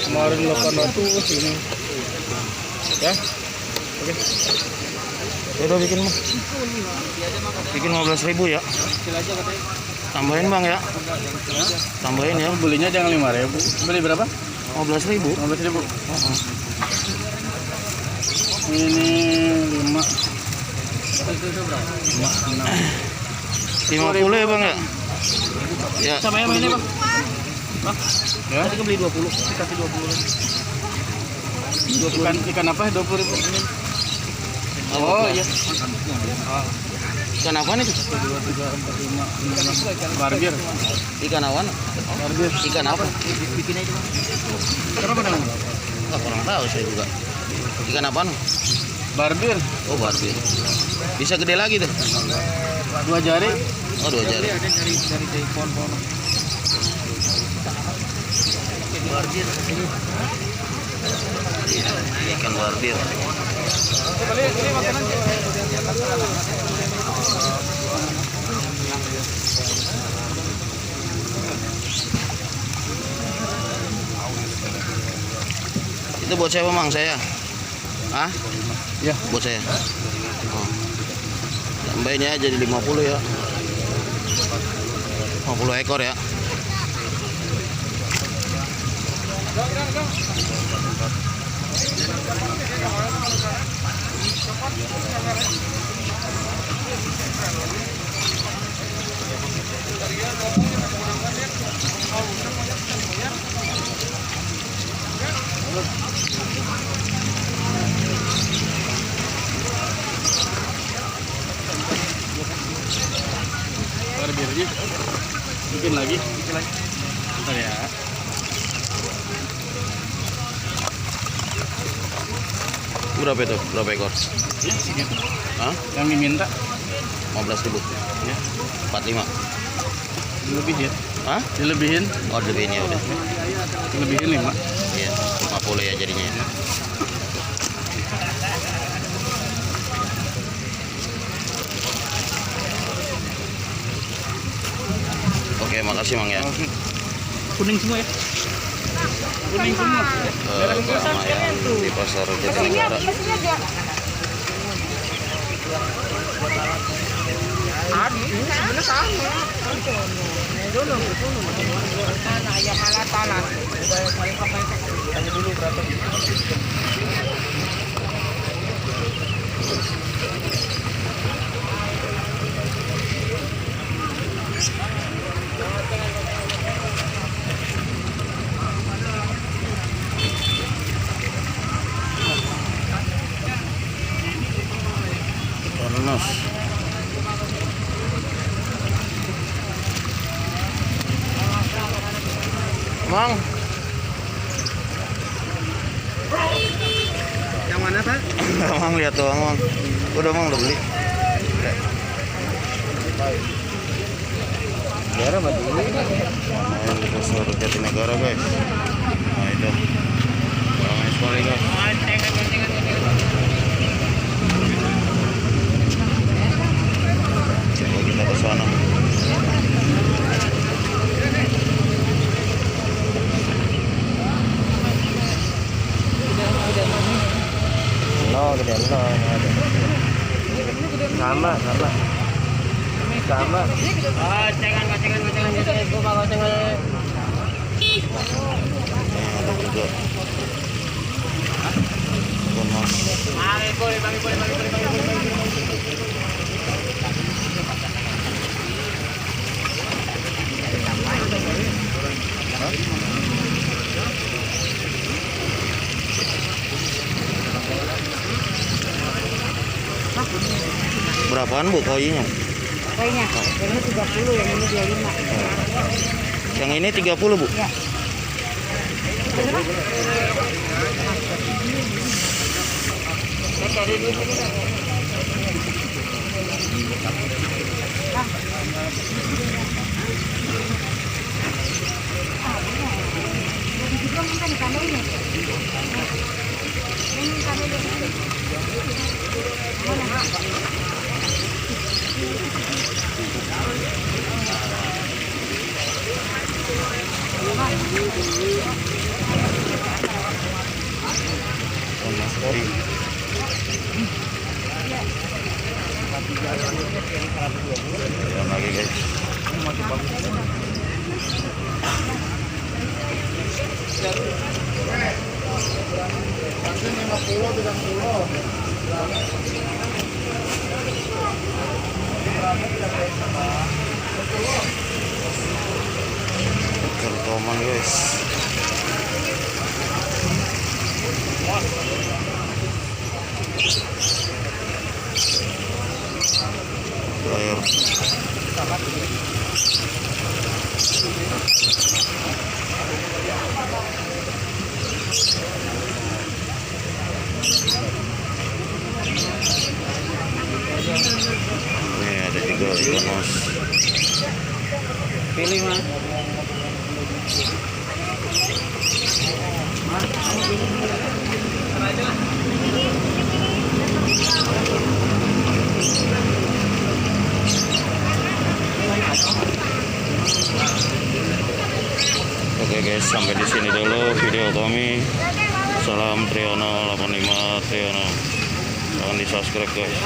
Kemarin 800 ini. Ya. Oke. Udah bikin mah. Bikin 15.000 ya. Tambahin Bang ya. Tambahin ya. Belinya jangan 5.000. Beli berapa? 15.000. 15.000. Ini 5. 50 ya Bang ya. Ya. Sama yang ini Bang. Ya. Tadi beli 20, dikasih 20 lagi. Ikan apa? 20.000. Oh iya. Ikan apa nih? 2, 3, 4, 5, 6. Barbir. Ikan awan? Barbir. Ikan apa? Bikin aja Bang. Kenapa namanya? Nggak kurang tahu saya juga. Ikan apa? Barbir. Oh barbir. Bisa gede lagi tuh. 2 jari. Oh 2 jari. Ada dari pohon-pohon. Barbir. Ikan barbir. Itu buat siapa Mang? Saya? Hah? Ya. Buat saya. Oh. Tambahinnya jadi 50 ya. 50 ekor ya. Barbirnya bikin lagi. Bentar ya. Berapa itu? Berapa ekor? Ya, segitu. Hah? Yang diminta 15.000. ya. 45. Dilebihin. Hah? Dilebihin. Oh lebih ini udah. Dilebihin 5. Iya, 50 ya jadinya ya. Oke, makasih Mang ya. Kuning semua ya. Kuning semua. Keramaian di pasar Jatinegara. Sebenarnya sama. Sana ya alat-alat. Tanya dulu berapa. Panas. Mang. Yang mana Pak? Mang lihat doang Mang. Udah Mang udah beli. Daerah Batu. Main di pasar Jatinegara guys. Nah itu. Ramai sekali guys. Coba kita ke sana. No, gede no. Sama. Sama. Gocengan. Gue bawa gocengan. Ini ada juga. Panas. Boleh. Berapaan Bu koinya? Kayaknya, yang ini 30, yang ini 25. Yang ini 30 Bu? Ya. Ikan mas kori. Ayun lagi guys. Kertoman guys. Ayo. Ini ada juga ikan mas. Pilih mas. Oke guys, sampai di sini dulu video kami. Salam Triyono 85 Triyono. Jangan di subscribe guys.